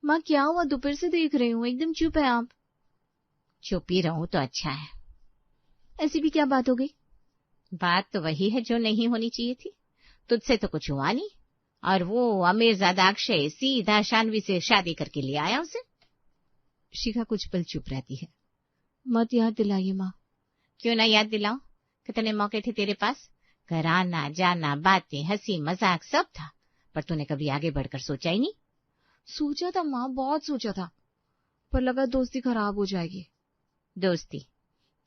माँ क्या हुआ, दोपहर से देख रही हूँ, एकदम चुप है आप। चुप ही रहूं तो अच्छा है। ऐसी भी क्या बात हो गई? बात तो वही है जो नहीं होनी चाहिए थी। तुझसे तो कुछ हुआ नहीं, और वो अमीरजादा अक्षय सीधा शानवी से शादी करके ले आया उसे। शिखा कुछ पल चुप रहती है। मत याद दिलाइए माँ। क्यों ना याद दिलाऊं? कितने मौके थे तेरे पास, घर आना जाना, बातें, हंसी मजाक सब था, पर तूने कभी आगे बढ़कर सोचा ही नहीं। सोचा था माँ, बहुत सोचा था, पर लगा दोस्ती खराब हो जाएगी। दोस्ती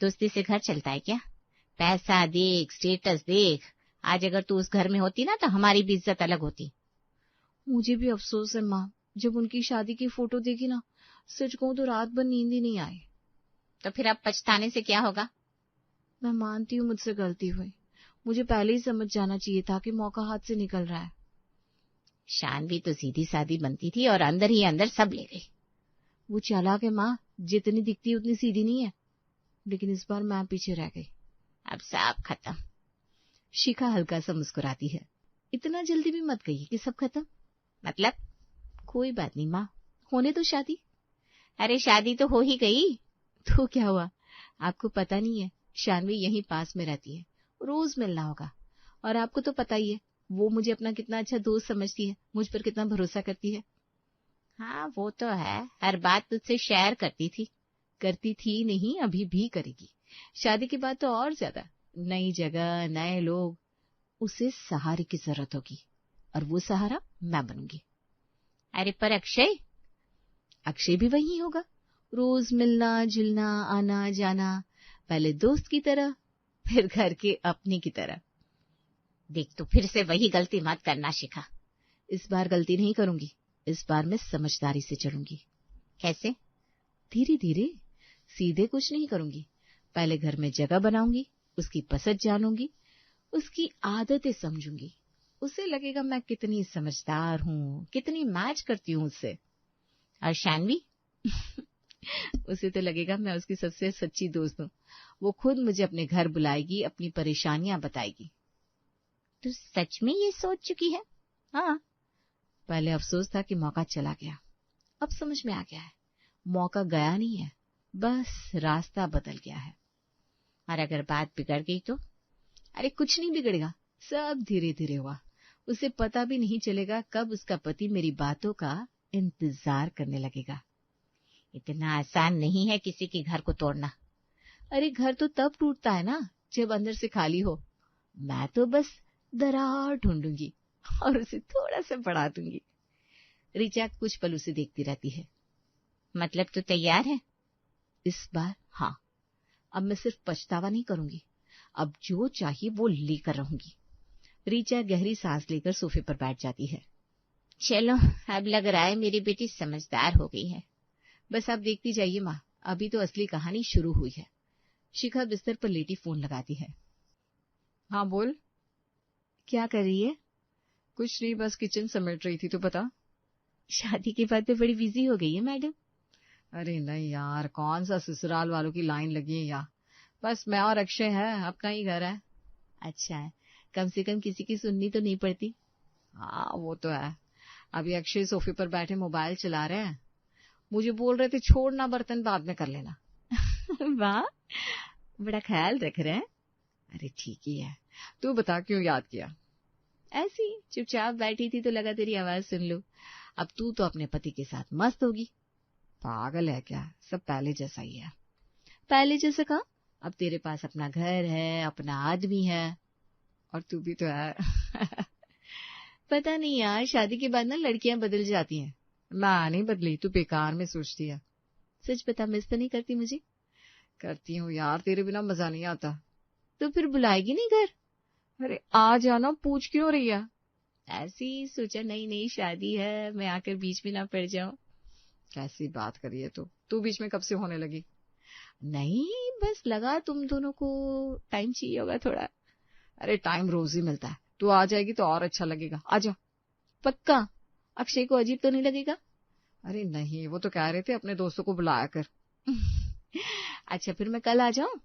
दोस्ती से घर चलता है क्या? पैसा देख, स्टेटस देख। आज अगर तू उस घर में होती ना तो हमारी भी इज्जत अलग होती। मुझे भी अफसोस है माँ, जब उनकी शादी की फोटो देखी ना, सच कहूं तो रात भर नींद ही नहीं आई। तो फिर अब पछताने से क्या होगा? मैं मानती हूँ मुझसे गलती हुई, मुझे पहले ही समझ जाना चाहिए था कि मौका हाथ से निकल रहा है। शानवी तो सीधी सादी बनती थी और अंदर ही अंदर सब ले गई। वो चालाक है माँ, जितनी दिखती है उतनी सीधी नहीं है, लेकिन इस बार मैं पीछे रह गई। अब सब खत्म। शिखा हल्का सा मुस्कुराती है। इतना जल्दी भी मत कहिए कि सब खत्म। मतलब? कोई बात नहीं माँ, होने तो शादी। अरे शादी तो हो ही गई। तो क्या हुआ, आपको पता नहीं है, शानवी यहीं पास में रहती है, रोज मिलना होगा। और आपको तो पता ही है वो मुझे अपना कितना अच्छा दोस्त समझती है, मुझ पर कितना भरोसा करती है। हाँ वो तो है, हर बात तुझसे शेयर करती थी। करती थी नहीं, अभी भी करेगी। शादी के बाद तो और ज्यादा। नई जगह, नए लोग, उसे सहारे की जरूरत होगी, और वो सहारा मैं बनूंगी। अरे पर अक्षय? अक्षय भी वही होगा, रोज मिलना जुलना, आना जाना, पहले दोस्त की तरह, फिर घर के अपने की तरह। देख तू फिर से वही गलती मत करना शिखा। इस बार गलती नहीं करूंगी, इस बार मैं समझदारी से चलूंगी। कैसे? धीरे धीरे, सीधे कुछ नहीं करूंगी। पहले घर में जगह बनाऊंगी, उसकी पसंद जानूंगी, उसकी आदतें समझूंगी। उसे लगेगा मैं कितनी समझदार हूँ, कितनी मैच करती हूँ उससे। और शानवी? उसे तो लगेगा मैं उसकी सबसे सच्ची दोस्त हूँ। वो खुद मुझे अपने घर बुलाएगी, अपनी परेशानियां बताएगी। तू सच में ये सोच चुकी है? हाँ, पहले अफसोस था कि मौका चला गया, अब समझ में आ गया है, मौका गया नहीं है, बस रास्ता बदल गया है। और अगर बात बिगड़ गई तो? अरे कुछ नहीं बिगड़ेगा, सब धीरे धीरे हुआ। उसे पता भी नहीं चलेगा कब उसका पति मेरी बातों का इंतजार करने लगेगा। इतना आसान नहीं है किसी के घर को तोड़ना। अरे घर तो तब टूटता है ना, जब अंदर से खाली हो। मैं तो बस दरार ढूंढूंगी और उसे थोड़ा सा बढ़ा दूंगी। रिचा कुछ पल उसे देखती रहती है। मतलब तू तैयार है? इस बार हाँ, अब मैं सिर्फ पछतावा नहीं करूंगी, अब जो चाहिए वो लेकर रहूंगी। रिचा गहरी सांस लेकर सोफे पर बैठ जाती है। चलो, अब लग रहा है मेरी बेटी समझदार हो गई है। बस आप देखती जाइए माँ, अभी तो असली कहानी शुरू हुई है। शिखा बिस्तर पर लेटी फोन लगाती है। हाँ बोल। क्या कर रही है? कुछ नहीं, बस किचन समेट रही थी, तो बता। शादी के बाद तो बड़ी बिजी हो गई है मैडम। अरे नहीं यार, कौन सा ससुराल वालों की लाइन लगी है यार, बस मैं और अक्षय है, अपना ही घर है। अच्छा है, कम से कम किसी की सुननी तो नहीं पड़ती। हाँ वो तो है। अभी अक्षय सोफे पर बैठे मोबाइल चला रहे हैं, मुझे बोल रहे थे छोड़ना, बर्तन बाद में कर लेना। वाह, बड़ा ख्याल रख रहे हैं। अरे ठीक ही है, तू बता क्यों याद किया? ऐसी चुपचाप बैठी थी तो लगा तेरी आवाज सुन लो। अब तू तो अपने पति के साथ मस्त होगी। पागल है क्या, सब पहले जैसा ही है। पहले जैसा कहा? अब तेरे पास अपना घर है, अपना आदमी है। और तू भी तो है। पता नहीं यार, शादी के बाद ना लड़कियां बदल जाती हैं। मैं नहीं बदली, तू बेकार में सोचती है। सच बता, मिस तो नहीं करती मुझे? करती हूँ यार, तेरे बिना मजा नहीं आता। तो फिर बुलाएगी नहीं घर? अरे आ जाना, पूछ क्यों रही है? ऐसी सोचा नई नई शादी है, मैं आकर बीच में ना पड़ जाऊं। कैसी बात करी है तू बीच में कब से होने लगी? नहीं, बस लगा तुम दोनों को टाइम चाहिए होगा थोड़ा। अरे टाइम रोज ही मिलता है, तू आ जाएगी तो और अच्छा लगेगा, आजा। पक्का? अक्षय को अजीब तो नहीं लगेगा? अरे नहीं, वो तो कह रहे थे अपने दोस्तों को बुलाया कर। अच्छा, फिर मैं कल आ जाऊं?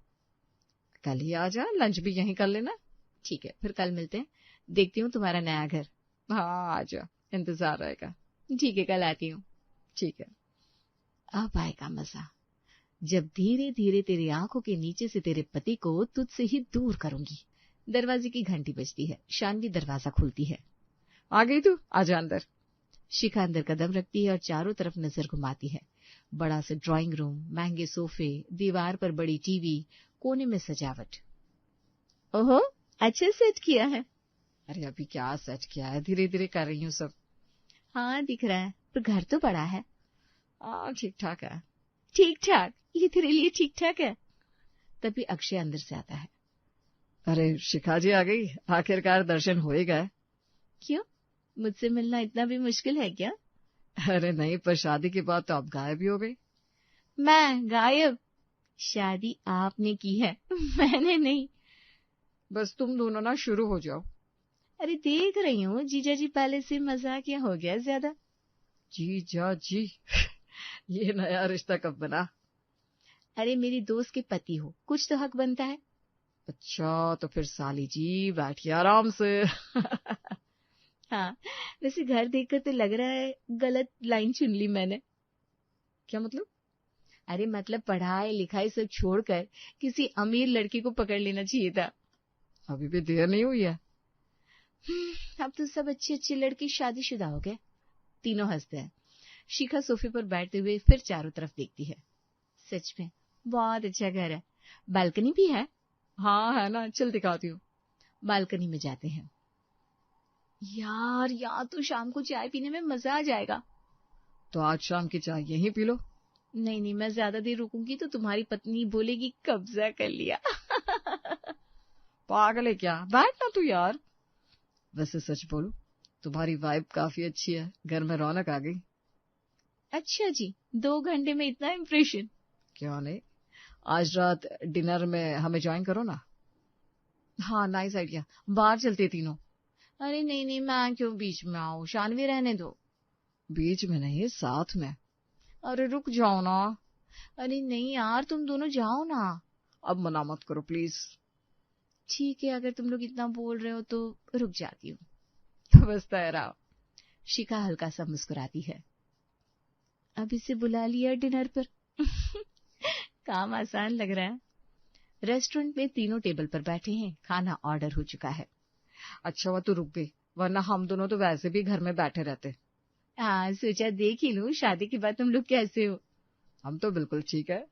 कल ही आ जा, लंच भी यहीं कर लेना। ठीक है, फिर कल मिलते हैं, देखती हूँ तुम्हारा नया घर। हाँ आजा, इंतजार रहेगा। ठीक है, कल आती हूँ। ठीक है। अब आएगा मजा, जब धीरे धीरे तेरी आंखों के नीचे से तेरे पति को तुझसे ही दूर करूंगी। दरवाजे की घंटी बजती है। शानवी दरवाजा खोलती है। आ गई तू, आजा अंदर। शिखा अंदर कदम रखती है और चारों तरफ नजर घुमाती है। बड़ा सा ड्राइंग रूम, महंगे सोफे, दीवार पर बड़ी टीवी, कोने में सजावट। ओहो, अच्छा सेट किया है। अरे अभी क्या सेट किया है, धीरे धीरे कर रही हूँ सब। हाँ दिख रहा है, पर घर तो बड़ा है। ठीक ठाक है। ठीक ठाक? ये तेरे लिए ठीक ठाक है? तभी अक्षय अंदर से आता है। अरे शिखा जी आ गई, आखिरकार दर्शन हो ही गए। क्यों, मुझसे मिलना इतना भी मुश्किल है क्या? अरे नहीं, पर शादी के बाद तो आप गायब ही हो गई। मैं गायब? शादी आपने की है, मैंने नहीं। बस तुम दोनों ना शुरू हो जाओ। अरे देख रही हूँ जीजा जी पहले से मजाकिया हो गया ज्यादा। जीजा जी ये नया रिश्ता कब बना? अरे मेरी दोस्त के पति हो, कुछ तो हक बनता है। अच्छा तो फिर साली जी बैठिए आराम से। हाँ, वैसे घर देखकर तो लग रहा है गलत लाइन चुन ली मैंने। क्या मतलब? अरे मतलब पढ़ाई लिखाई सब छोड़कर किसी अमीर लड़की को पकड़ लेना चाहिए था। अभी भी देर नहीं हुई है। अब तो सब अच्छे अच्छे लड़के शादीशुदा हो गए। तीनों हंसते हैं। शिखा सोफे पर बैठते हुए फिर चारों तरफ देखती है। सच में बहुत अच्छा घर है। बालकनी भी है। हाँ है ना, चल दिखाती हूँ। बालकनी में जाते हैं। यार यहाँ तो शाम को चाय पीने में मजा आ जाएगा। तो आज शाम की चाय यहीं पी लो। नहीं नहीं, मैं ज्यादा देर रुकूंगी तो तुम्हारी पत्नी बोलेगी कब्जा कर लिया। पागल है क्या, बैठ ना तू यार। वैसे सच बोलूं, तुम्हारी वाइब काफी अच्छी है, घर में रौनक आ गई। अच्छा जी, 2 घंटे में इतना इम्प्रेशन? क्यों नहीं, आज रात डिनर में हमें ज्वाइन करो ना। हाँ नाइस आइडिया, बाहर चलते तीनों। अरे नहीं नहीं, मैं क्यों बीच में आऊं, शानवी रहने दो। बीच में नहीं, साथ में। अरे रुक जाओ ना। अरे नहीं यार, तुम दोनों जाओ ना। अब मना मत करो प्लीज। ठीक है, अगर तुम लोग इतना बोल रहे हो तो रुक जाती हूँ। तो बस तैयार। शिखा हल्का सा मुस्कुराती है। अब इसे बुला लिया डिनर पर। काम आसान लग रहा है। रेस्टोरेंट में तीनों टेबल पर बैठे हैं। खाना ऑर्डर हो चुका है। अच्छा हुआ तू रुक गई, वरना हम दोनों तो वैसे भी घर में बैठे रहते। हाँ, सोचा देख ही लूं शादी के बाद तुम लोग कैसे हो। हम तो बिल्कुल ठीक है,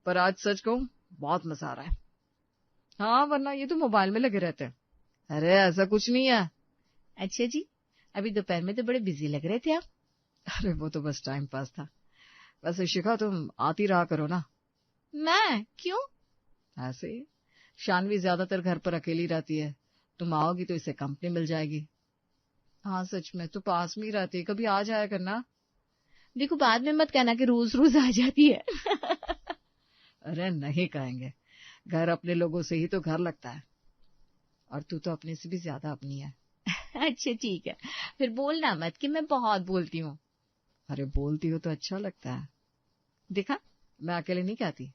पर आज सच कहूं बहुत मजा आ रहा है। हाँ वरना ये तो मोबाइल में लगे रहते हैं। अरे ऐसा कुछ नहीं है। अच्छा जी, अभी दोपहर में तो बड़े बिजी लग रहे थे आप। अरे वो तो बस टाइम पास था। वैसे शिखा तुम आती रहा करो ना। मैं क्यों? ऐसे ही, शानवी ज्यादातर घर पर अकेली रहती है, तुम आओगी तो इसे कंपनी मिल जाएगी। हाँ सच में, तो पास में ही रहती है, कभी आ जाया करना। देखो बाद में मत कहना कि रोज रोज आ जाती है। अरे नहीं कहेंगे, घर अपने लोगों से ही तो घर लगता है, और तू तो अपने से भी ज्यादा अपनी है। अच्छा ठीक है, फिर बोलना मत कि मैं बहुत बोलती हूँ। अरे बोलती हो तो अच्छा लगता है। देखा, मैं अकेले नहीं कहती।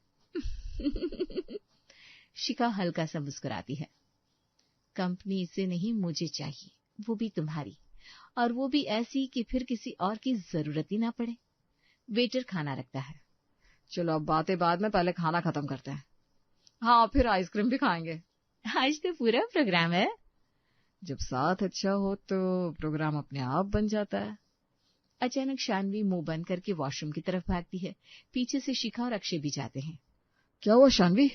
शिखा हल्का सा मुस्कुराती है। कंपनी इसे नहीं, मुझे चाहिए, वो भी तुम्हारी, और वो भी ऐसी कि फिर किसी और की जरूरत ही ना पड़े। वेटर खाना रखता है। चलो अब बातें बाद में, पहले खाना खत्म करते हैं। हाँ फिर आइसक्रीम भी खाएंगे। आज तो पूरा प्रोग्राम है। जब साथ अच्छा हो तो प्रोग्राम अपने आप बन जाता है। अचानक शानवी मुंह बंद करके वॉशरूम की तरफ भागती है। पीछे से शिखा और अक्षय भी जाते हैं। क्या हुआ शानवी?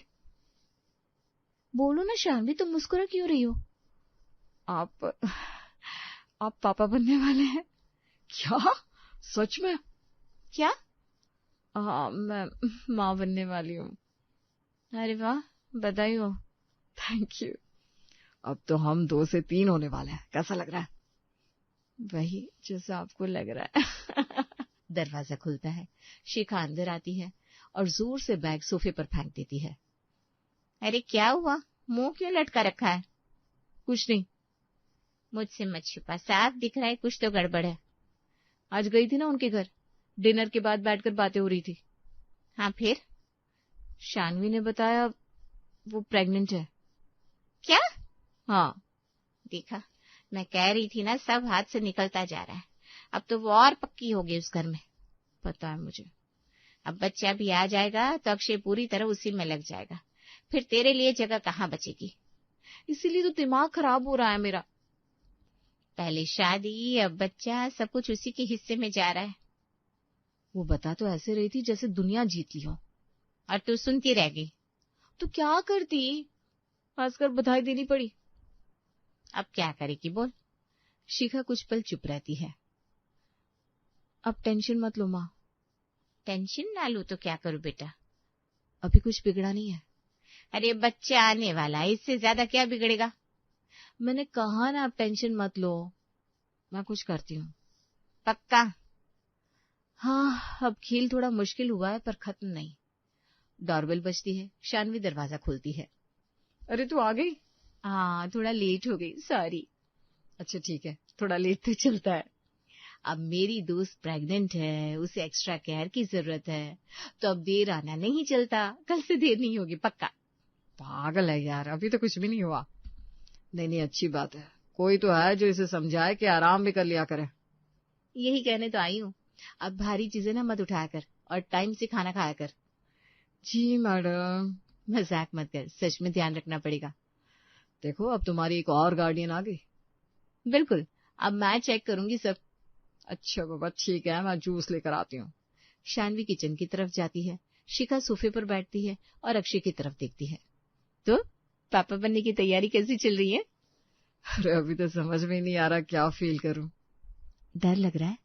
बोलो ना शानवी, तुम मुस्कुरा क्यों रही हो? आप पापा बनने वाले हैं क्या? सच में? क्या? हाँ मैं माँ बनने वाली हूँ। अरे वाह, बधाई हो। Thank you. अब तो हम 2 से 3 होने वाले हैं, कैसा लग रहा है? वही जैसा आपको लग रहा है। दरवाजा खुलता है। शिखा अंदर आती है और जोर से बैग सोफे पर फेंक देती है। अरे क्या हुआ, मुंह क्यों लटका रखा है? कुछ नहीं। मुझसे मत छुपा, साफ दिख रहा है कुछ तो गड़बड़ है। आज गई थी ना उनके घर, डिनर के बाद बैठकर बातें हो रही थी। हाँ फिर? शानवी ने बताया वो प्रेग्नेंट है। क्या? हाँ। देखा, मैं कह रही थी ना, सब हाथ से निकलता जा रहा है। अब तो वो और पक्की हो गई उस घर में। पता है मुझे। अब बच्चा भी आ जाएगा तो अक्षय पूरी तरह उसी में लग जाएगा, फिर तेरे लिए जगह कहाँ बचेगी। इसीलिए तो दिमाग खराब हो रहा है मेरा। पहले शादी, अब बच्चा, सब कुछ उसी के हिस्से में जा रहा है। वो बता तो ऐसे रही थी जैसे दुनिया जीत ली हो। और तू सुनती रह गई। तो क्या करती, खासकर बधाई देनी पड़ी। अब क्या करेगी बोल। शिखा कुछ पल चुप रहती है। अब टेंशन मत लो माँ। टेंशन ना लूं तो क्या करूं बेटा। अभी कुछ बिगड़ा नहीं है। अरे बच्चा आने वाला है, इससे ज्यादा क्या बिगड़ेगा। मैंने कहा ना, अब टेंशन मत लो, मैं कुछ करती हूँ। पक्का? हाँ, अब खेल थोड़ा मुश्किल हुआ है पर खत्म नहीं। डोरबेल बजती है, शानवी दरवाजा खोलती है। अरे तू आ गई? हाँ, थोड़ा लेट हो गई, सॉरी। अच्छा ठीक है, थोड़ा लेट तो चलता है। अब मेरी दोस्त प्रेग्नेंट है, उसे एक्स्ट्रा केयर की जरूरत है, तो अब देर आना नहीं चलता। कल से देर नहीं होगी पक्का। पागल है यार, अभी तो कुछ भी नहीं हुआ। नहीं, अच्छी बात है, कोई तो है जो इसे समझाए कि आराम भी कर लिया करे। यही कहने तो आई हूँ। अब भारी चीजें ना मत उठाया कर और टाइम से खाना खाया कर। जी मैडम। मजाक मत कर, सच में ध्यान रखना पड़ेगा। देखो अब तुम्हारी एक और गार्डियन आ गई। बिल्कुल, अब मैं चेक करूंगी सब। अच्छा बाबा ठीक है, मैं जूस लेकर आती हूँ। शानवी किचन की तरफ जाती है, शिखा सोफे पर बैठती है और अक्षय की तरफ देखती है। तो पापा बनने की तैयारी कैसी चल रही है? अरे अभी तो समझ में नहीं आ रहा क्या फील करूं। डर लग रहा है?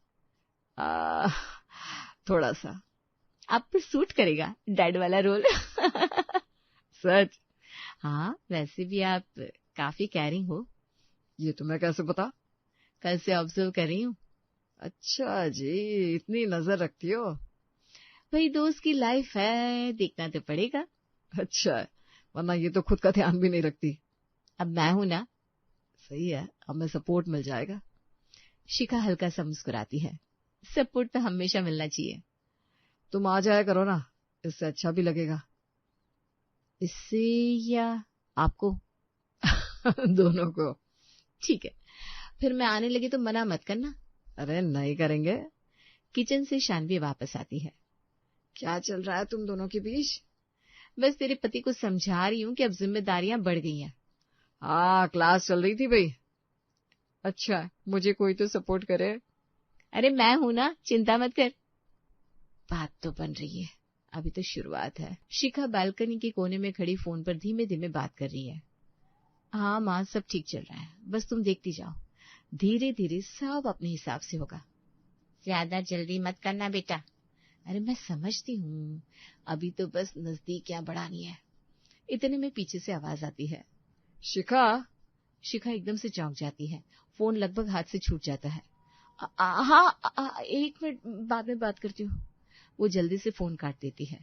थोड़ा सा। आप पर सूट करेगा डैड वाला रोल। सच? हाँ, वैसे भी आप काफी केयरिंग हो। ये तुम्हें कैसे पता? कल से ऑब्जर्व कर रही हूँ। अच्छा जी, इतनी नजर रखती हो। भाई दोस्त की लाइफ है, देखना तो पड़ेगा। अच्छा है, वरना ये तो खुद का ध्यान भी नहीं रखती। अब मैं हूं ना। सही है, अब मैं सपोर्ट मिल जाएगा। शिखा हल्का सा मुस्कुराती है। सपोर्ट तो हमेशा मिलना चाहिए। तुम आ जाया करो ना, इससे अच्छा भी लगेगा। इससे या आपको? दोनों को। ठीक है, फिर मैं आने लगी तो मना मत करना। अरे नहीं करेंगे। किचन से शानवी वापस आती है। क्या चल रहा है तुम दोनों के बीच? बस तेरे पति को समझा रही हूँ कि अब जिम्मेदारियां बढ़ गई हैं। हाँ, क्लास चल रही थी भाई। अच्छा, मुझे कोई तो सपोर्ट करे। अरे मैं हूं ना, चिंता मत कर। बात तो बन रही है, अभी तो शुरुआत है। शिखा बालकनी के कोने में खड़ी फोन पर धीमे धीमे बात कर रही है। हाँ माँ, सब ठीक चल रहा है, बस तुम देखती जाओ, धीरे धीरे सब अपने हिसाब से होगा। ज्यादा जल्दी मत करना बेटा। अरे मैं समझती हूँ, अभी तो बस नजदीकियां बढ़ानी है। इतने में पीछे से आवाज आती है। शिखा। शिखा एकदम से चौंक जाती है, फोन लगभग हाथ से छूट जाता है। हाँ, 1 मिनट, बाद में बात करती हूँ। वो जल्दी से फोन काट देती है।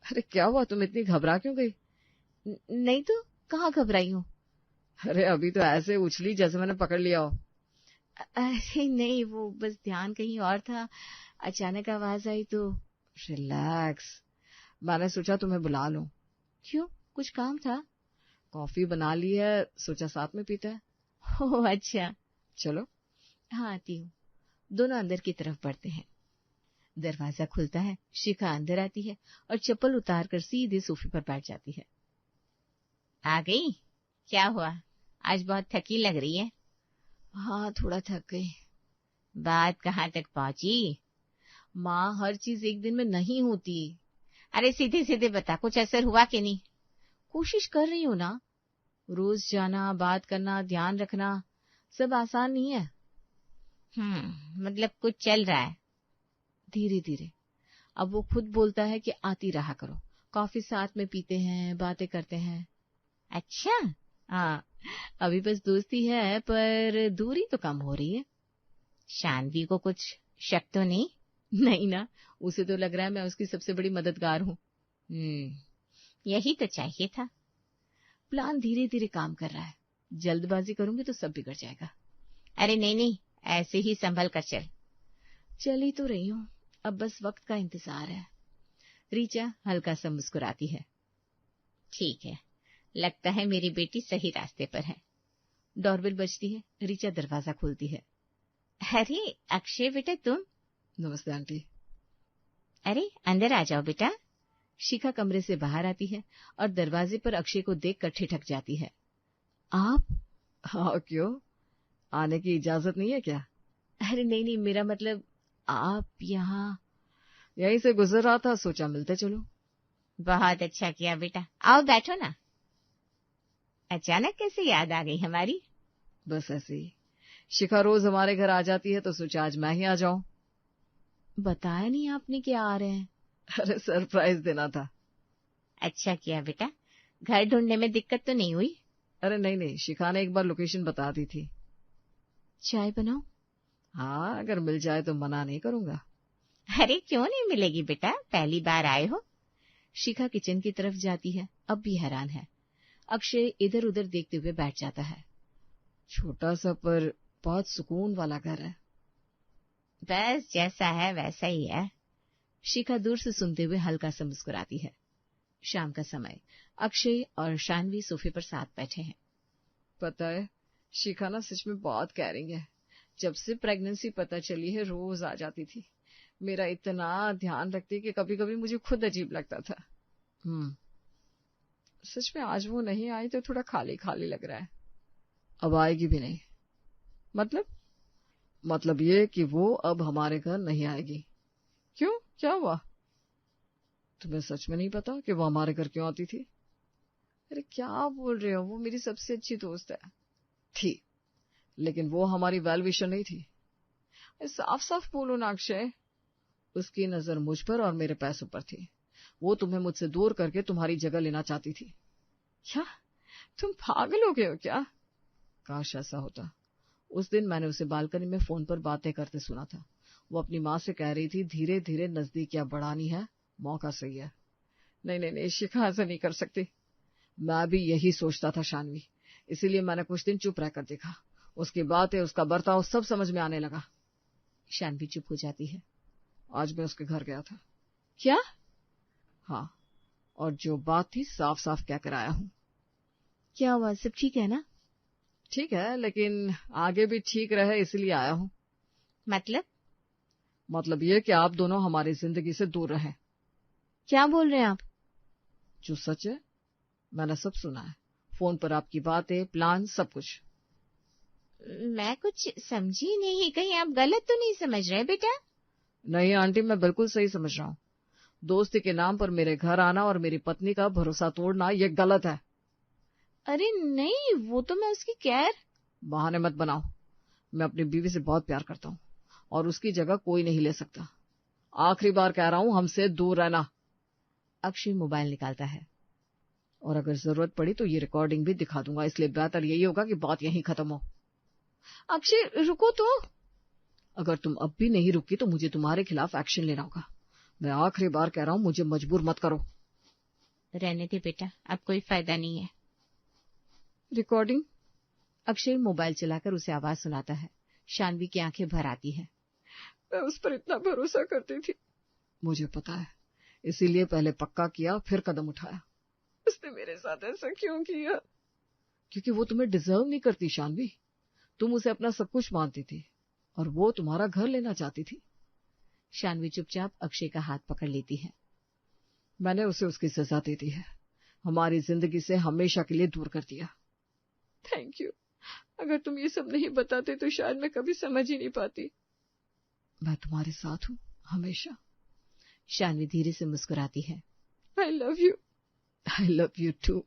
अरे क्या हुआ, तुम इतनी घबरा क्यों गई? नहीं तो, कहाँ घबराई हूँ। अरे अभी तो ऐसे उछली जैसे मैंने पकड़ लिया हो। अरे नहीं, वो बस ध्यान कहीं और था, अचानक आवाज आई तो। रिलैक्स, मैंने सोचा तुम्हें बुला लूं। क्यों, कुछ काम था? कॉफी बना ली है, सोचा साथ में पीते हैं। ओह अच्छा। चलो। हाँ आती हूँ। दोनों अंदर की तरफ बढ़ते हैं। दरवाजा खुलता है, शिखा अंदर आती है और चप्पल उतार कर सीधे सोफे पर बैठ जाती है। आ गई? क्या हुआ, आज बहुत थकी लग रही है। हाँ, थोड़ा थक गई। बात कहाँ तक पहुंची? माँ, हर चीज एक दिन में नहीं होती। अरे सीधे सीधे बता, कुछ असर हुआ कि नहीं? कोशिश कर रही हूँ ना, रोज जाना, बात करना, ध्यान रखना, सब आसान नहीं है। मतलब कुछ चल रहा है? धीरे धीरे। अब वो खुद बोलता है कि आती रहा करो, कॉफी साथ में पीते हैं, बातें करते हैं। अच्छा। हाँ, अभी बस दोस्ती है पर दूरी तो कम हो रही है। शानवी को कुछ शक तो नहीं? नहीं ना, उसे तो लग रहा है मैं उसकी सबसे बड़ी मददगार हूँ। यही तो चाहिए था। प्लान धीरे धीरे काम कर रहा है, जल्दबाजी करूंगी तो सब बिगड़ जाएगा। अरे नहीं, ऐसे ही संभल कर चल। चल ही तो रही हूँ, अब बस वक्त का इंतजार है। रीचा हल्का सा मुस्कुराती है। ठीक है, लगता है मेरी बेटी सही रास्ते पर है। डोरबेल बजती है, रीचा दरवाजा खोलती है। अरे अक्षय बेटा, तुम? नमस्ते आंटी। अरे अंदर आ जाओ बेटा। शिखा कमरे से बाहर आती है और दरवाजे पर अक्षय को देखकर ठिठक जाती है। आप? हाँ, क्यों? आने की इजाजत नहीं है क्या? अरे नहीं, मेरा मतलब आप यहाँ? यहीं से गुजर रहा था, सोचा मिलते चलो। बहुत अच्छा किया बेटा, आओ बैठो ना। अचानक कैसे याद आ गई हमारी? बस ऐसे ही। शिखा रोज हमारे घर आ जाती है तो सोचा आज मैं ही आ जाऊं। बताया नहीं आपने कि आ रहे हैं? अरे सरप्राइज देना था। अच्छा किया बेटा। घर ढूंढने में दिक्कत तो नहीं हुई? अरे नहीं, शिखा ने एक बार लोकेशन बता दी थी। चाय बनाओ? हाँ, अगर मिल जाए तो मना नहीं करूंगा। अरे क्यों नहीं मिलेगी बेटा, पहली बार आए हो। शिखा किचन की तरफ जाती है, अब भी हैरान है। अक्षय इधर उधर देखते हुए बैठ जाता है। छोटा सा पर बहुत सुकून वाला घर है। बस जैसा है वैसा ही है। शिखा दूर से सुनते हुए हल्का सा मुस्कुराती है। शाम का समय, अक्षय और शानवी सोफे पर साथ बैठे हैं। पता है, शिखा ना सच में बहुत केयरिंग है। जब से प्रेगनेंसी पता चली है रोज आ जाती थी। मेरा इतना ध्यान रखती कि कभी कभी मुझे खुद अजीब लगता था। सच में आज वो नहीं आई तो थोड़ा खाली खाली लग रहा है। अब आएगी भी नहीं। मतलब ये कि वो अब हमारे घर नहीं आएगी। क्यों, क्या हुआ? तुम्हें सच में नहीं पता कि वो हमारे घर क्यों आती थी? अरे क्या बोल रहे हो, वो मेरी सबसे अच्छी दोस्त है। थी, लेकिन वो हमारी वेल विशर नहीं थी। साफ साफ बोलो ना अक्षय। उसकी नजर मुझ पर और मेरे पैसों पर थी। वो तुम्हें मुझसे दूर करके तुम्हारी जगह लेना चाहती थी। क्या तुम पागल हो गए हो क्या? काश ऐसा होता। उस दिन मैंने उसे बालकनी में फोन पर बातें करते सुना था। वो अपनी माँ से कह रही थी धीरे धीरे नजदीकियां बढ़ानी है, मौका सही है। नहीं, शिखा ऐसा नहीं कर सकती। मैं भी यही सोचता था शानवी, इसीलिए मैंने कुछ दिन चुप रहकर देखा। उसकी बातें, उसका बर्ताव सब समझ में आने लगा। शानवी चुप हो जाती है। आज मैं उसके घर गया था। क्या? हाँ, और जो बात थी साफ साफ कह कर आया हूँ। क्या हुआ, सब ठीक है ना? ठीक है, लेकिन आगे भी ठीक रहे इसलिए आया हूँ। मतलब ये कि आप दोनों हमारी जिंदगी से दूर रहें। क्या बोल रहे हैं आप? जो सच है, मैंने सब सुना है। फोन पर आपकी बातें, प्लान, सब कुछ। मैं कुछ समझी नहीं, कहीं आप गलत तो नहीं समझ रहे बेटा? नहीं आंटी, मैं बिल्कुल सही समझ रहा हूँ। दोस्ती के नाम पर मेरे घर आना और मेरी पत्नी का भरोसा तोड़ना ये गलत है। अरे नहीं, वो तो मैं उसकी केयर। बहाने मत बनाओ। मैं अपनी बीवी से बहुत प्यार करता हूँ और उसकी जगह कोई नहीं ले सकता। आखिरी बार कह रहा हूँ, हमसे दूर रहना। अक्षय मोबाइल निकालता है। और अगर जरूरत पड़ी तो ये रिकॉर्डिंग भी दिखा दूंगा, इसलिए बेहतर यही होगा कि बात यहीं खत्म हो। अक्षय रुको तो। अगर तुम अब भी नहीं रुकी तो मुझे तुम्हारे खिलाफ एक्शन लेना होगा। मैं आखिरी बार कह रहा हूँ, मुझे मजबूर मत करो। रहने दे बेटा, अब कोई फायदा नहीं है। रिकॉर्डिंग? अक्षय मोबाइल चलाकर उसे आवाज सुनाता है। शानवी की आंखें भर आती है। मैं उस पर इतना भरोसा करती थी। मुझे पता है, इसीलिए पहले पक्का किया फिर कदम उठाया। उसने मेरे साथ ऐसा क्यों किया? क्योंकि वो तुम्हें डिजर्व नहीं करती शानवी। तुम उसे अपना सब कुछ मानती थी और वो तुम्हारा घर लेना चाहती थी। शानवी चुपचाप अक्षय का हाथ पकड़ लेती है। मैंने उसे उसकी सजा दे दी है, हमारी जिंदगी से हमेशा के लिए दूर कर दिया। Thank you. अगर तुम ये सब नहीं बताते तो शायद मैं कभी समझ ही नहीं पाती। मैं तुम्हारे साथ हूँ हमेशा। शानवी धीरे से मुस्कुराती है। I love you. I love you too.